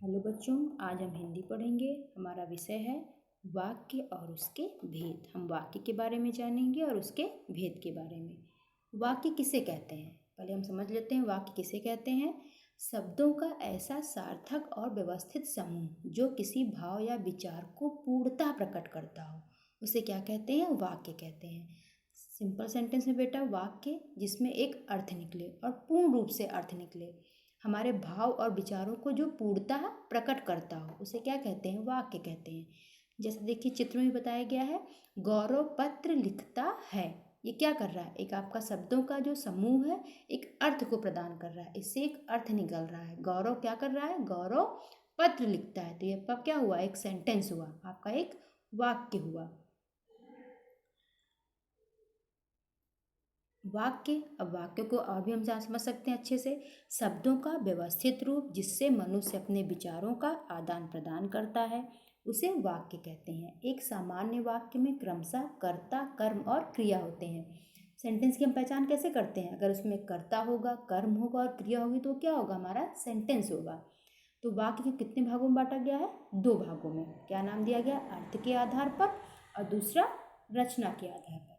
Hello बच्चों, आज हम हिंदी पढ़ेंगे। हमारा विषय है वाक्य और उसके भेद। हम वाक्य के बारे में जानेंगे और उसके भेद के बारे में। वाक्य किसे कहते हैं, पहले हम समझ लेते हैं। वाक्य किसे कहते हैं? शब्दों का ऐसा सार्थक और व्यवस्थित समूह जो किसी भाव या विचार को पूर्णतः प्रकट करता हो, उसे क्या कहते हैं? वाक्य कहते हैं। सिंपल सेंटेंस में बेटा वाक्य जिसमें एक अर्थ निकले और पूर्ण रूप से अर्थ निकले, हमारे भाव और विचारों को जो पूर्णतः प्रकट करता हो, उसे क्या कहते हैं? वाक्य कहते हैं। जैसे देखिए चित्र में बताया गया है, गौरव पत्र लिखता है। ये क्या कर रहा है? एक आपका शब्दों का जो समूह है एक अर्थ को प्रदान कर रहा है, इससे एक अर्थ निकल रहा है। गौरव क्या कर रहा है? गौरव पत्र लिखता है। तो ये आपका क्या हुआ? एक सेंटेंस हुआ, आपका एक वाक्य हुआ। वाक्य, अब वाक्य को और भी हम समझ सकते हैं अच्छे से। शब्दों का व्यवस्थित रूप जिससे मनुष्य अपने विचारों का आदान प्रदान करता है, उसे वाक्य कहते हैं। एक सामान्य वाक्य में क्रमशः कर्ता, कर्म और क्रिया होते हैं। सेंटेंस की हम पहचान कैसे करते हैं? अगर उसमें कर्ता होगा, कर्म होगा और क्रिया होगी तो क्या होगा? हमारा सेंटेंस होगा। तो वाक्य को कितने भागों में बांटा गया है? 2 भागों में। क्या नाम दिया गया? अर्थ के आधार पर और दूसरा रचना के आधार पर।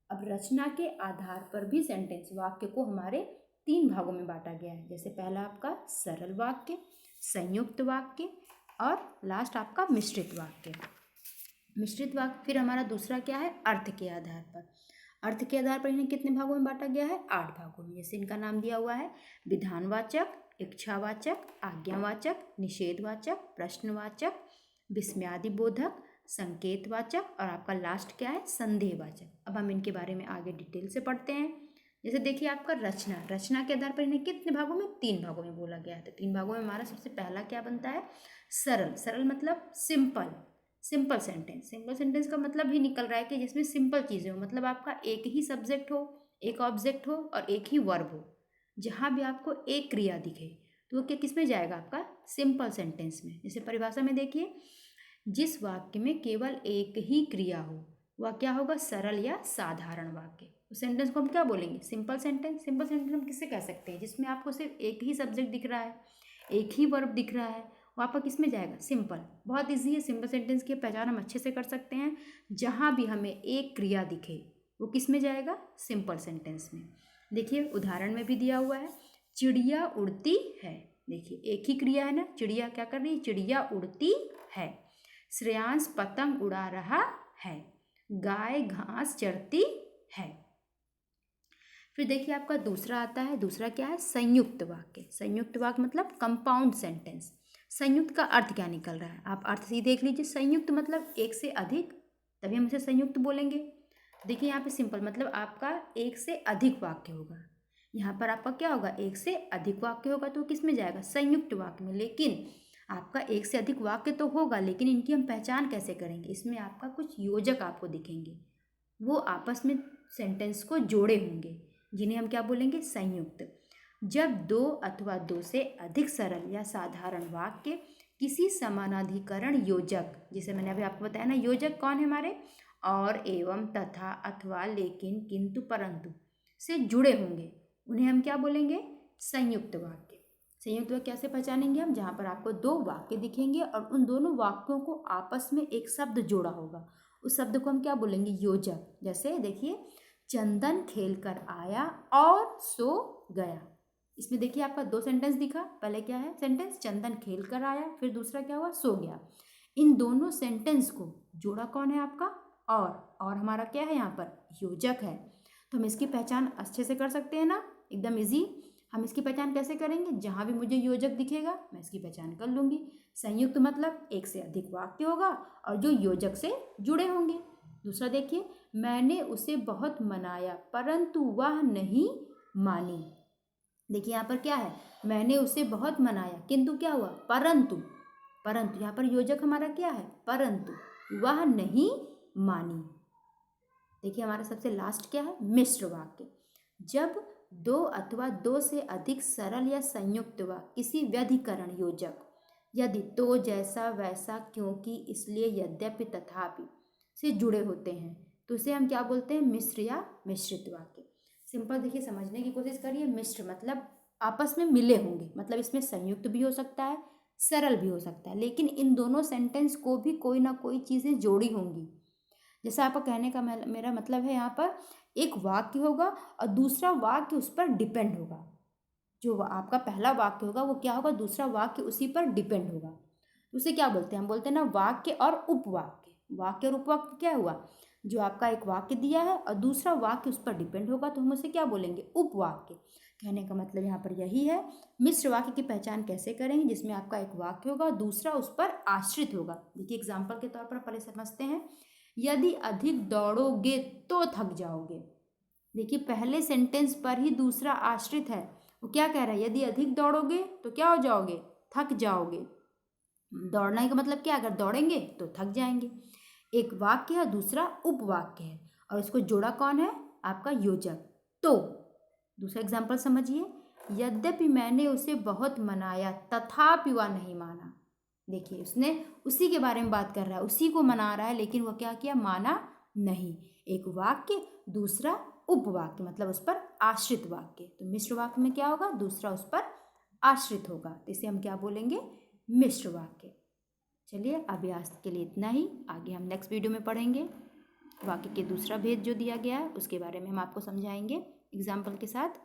अब रचना के आधार पर भी सेंटेंस वाक्य को हमारे 3 भागों में बांटा गया है। जैसे पहला आपका सरल वाक्य, संयुक्त वाक्य और लास्ट आपका मिश्रित वाक्य। मिश्रित वाक्य फिर हमारा दूसरा क्या है? अर्थ के आधार पर। अर्थ के आधार पर इन्हें कितने भागों में बांटा गया है? 8 भागों में। जैसे इनका नाम दिया हुआ है विधानवाचक, इच्छावाचक, आज्ञावाचक, निषेधवाचक, प्रश्नवाचक, विस्मयादिबोधक, संकेतवाचक और आपका लास्ट क्या है? संदेहवाचक। अब हम इनके बारे में आगे डिटेल से पढ़ते हैं। जैसे देखिए आपका रचना, रचना के आधार पर इन्हें कितने भागों में? 3 भागों में बोला गया है। तो 3 भागों में हमारा सबसे पहला क्या बनता है? सरल। सरल मतलब simple, simple sentence. Simple sentence का मतलब ही निकल रहा है कि जिसमें सिंपल चीज़ें हो, मतलब आपका एक ही सब्जेक्ट हो, एक ऑब्जेक्ट हो और एक ही वर्ब हो। जहाँ भी आपको एक क्रिया दिखे तो वो क्या किस में जाएगा? आपका सिंपल सेंटेंस में। जैसे परिभाषा में देखिए, जिस वाक्य में केवल एक ही क्रिया हो वह क्या होगा? सरल या साधारण वाक्य। उस सेंटेंस को हम क्या बोलेंगे? Simple sentence. सिंपल सेंटेंस हम किससे कह सकते हैं? जिसमें आपको सिर्फ एक ही सब्जेक्ट दिख रहा है, एक ही वर्ब दिख रहा है, वो आपका किस में जाएगा? सिंपल। बहुत ईजी है। सिंपल सेंटेंस की पहचान हम अच्छे से कर सकते हैं। जहाँ भी हमें एक क्रिया दिखे वो किस में जाएगा? सिंपल सेंटेंस में। देखिए उदाहरण में भी दिया हुआ है, चिड़िया उड़ती है। देखिए एक ही क्रिया है ना, चिड़िया क्या कर रही है? चिड़िया उड़ती है। श्रेयांश पतंग उड़ा रहा है। गाय घास चरती है। फिर देखिए आपका दूसरा आता है, दूसरा क्या है? संयुक्त वाक्य। संयुक्त वाक्य मतलब कंपाउंड सेंटेंस। संयुक्त का अर्थ क्या निकल रहा है? आप अर्थ से ही देख लीजिए। संयुक्त मतलब एक से अधिक, तभी हम इसे संयुक्त बोलेंगे। देखिए यहाँ पे सिंपल मतलब आपका एक से अधिक वाक्य होगा। यहाँ पर आपका क्या होगा? एक से अधिक वाक्य होगा तो किस में जाएगा? संयुक्त वाक्य में। लेकिन आपका एक से अधिक वाक्य तो होगा, लेकिन इनकी हम पहचान कैसे करेंगे? इसमें आपका कुछ योजक आपको दिखेंगे, वो आपस में सेंटेंस को जोड़े होंगे, जिन्हें हम क्या बोलेंगे? संयुक्त। जब 2 अथवा 2 से अधिक सरल या साधारण वाक्य किसी समानाधिकरण योजक, जैसे मैंने अभी आपको बताया ना, योजक कौन है हमारे? और, एवं, तथा, अथवा, लेकिन, किंतु, परंतु से जुड़े होंगे, उन्हें हम क्या बोलेंगे? संयुक्त वाक्य। संयुक्त वाक्य कैसे पहचानेंगे हम? जहाँ पर आपको 2 वाक्य दिखेंगे और उन दोनों वाक्यों को आपस में एक शब्द जोड़ा होगा, उस शब्द को हम क्या बोलेंगे? योजक। जैसे देखिए, चंदन खेल कर आया और सो गया। इसमें देखिए आपका 2 सेंटेंस दिखा। पहले क्या है सेंटेंस? चंदन खेल कर आया, फिर दूसरा क्या हुआ? सो गया। इन दोनों सेंटेंस को जोड़ा कौन है? आपका और हमारा क्या है? यहाँ पर योजक है। तो हम इसकी पहचान अच्छे से कर सकते हैं ना, एकदम इजी। हम इसकी पहचान कैसे करेंगे? जहाँ भी मुझे योजक दिखेगा मैं इसकी पहचान कर लूँगी। संयुक्त मतलब एक से अधिक वाक्य होगा और जो योजक से जुड़े होंगे। दूसरा देखिए, मैंने उसे बहुत मनाया परंतु वह नहीं मानी। देखिए यहाँ पर क्या है? मैंने उसे बहुत मनाया, किंतु क्या हुआ? परंतु। परंतु यहाँ पर योजक हमारा क्या है? परंतु। वह नहीं मानी। देखिए हमारा सबसे लास्ट क्या है? मिश्र वाक्य। जब 2 अथवा 2 से अधिक सरल या संयुक्त वाक्य किसी व्यधिकरण योजक, यदि, तो, जैसा, वैसा, क्योंकि, इसलिए, यद्यपि, तथापि से जुड़े होते हैं तो उसे हम क्या बोलते हैं? मिश्र या मिश्रित वाक्य। सिंपल देखिए समझने की कोशिश करिए। मिश्र मतलब आपस में मिले होंगे, मतलब इसमें संयुक्त भी हो सकता है, सरल भी हो सकता है, लेकिन इन दोनों सेंटेंस को भी कोई ना कोई चीज़ें जोड़ी होंगी। जैसा आपका कहने का मेरा मतलब है, यहाँ पर एक वाक्य होगा और दूसरा वाक्य उस पर डिपेंड होगा। जो आपका पहला वाक्य होगा वो क्या होगा, दूसरा वाक्य उसी पर डिपेंड होगा। उसे क्या बोलते हैं, हम बोलते हैं ना वाक्य और उपवाक्य। वाक्य और उपवाक्य क्या हुआ, जो आपका एक वाक्य दिया है और दूसरा वाक्य उस पर डिपेंड होगा तो हम उसे क्या बोलेंगे, उपवाक्य। कहने का मतलब यहाँ पर यही है। मिश्र वाक्य की पहचान कैसे करेंगे, जिसमें आपका एक वाक्य होगा और दूसरा उस पर आश्रित होगा। देखिए एग्जाम्पल के तौर पर पहले समझते हैं। यदि अधिक दौड़ोगे तो थक जाओगे। देखिए पहले सेंटेंस पर ही दूसरा आश्रित है। वो क्या कह रहा है, यदि अधिक दौड़ोगे तो क्या हो जाओगे, थक जाओगे। दौड़ने का मतलब क्या, अगर दौड़ेंगे तो थक जाएंगे। एक वाक्य है, दूसरा उपवाक्य है और इसको जोड़ा कौन है, आपका योजक। तो दूसरा एग्जाम्पल समझिए। यद्यपि मैंने उसे बहुत मनाया तथापि वह नहीं माना। देखिए उसने उसी के बारे में बात कर रहा है, उसी को मना रहा है, लेकिन वह क्या किया, माना नहीं। एक वाक्य, दूसरा उपवाक्य, मतलब उस पर आश्रित वाक्य। तो मिश्र वाक्य में क्या होगा, दूसरा उस पर आश्रित होगा, तो इसे हम क्या बोलेंगे, मिश्र वाक्य। चलिए अभी आज के लिए इतना ही। आगे हम नेक्स्ट वीडियो में पढ़ेंगे वाक्य के दूसरा भेद जो दिया गया है उसके बारे में हम आपको समझाएंगे एग्जाम्पल के साथ।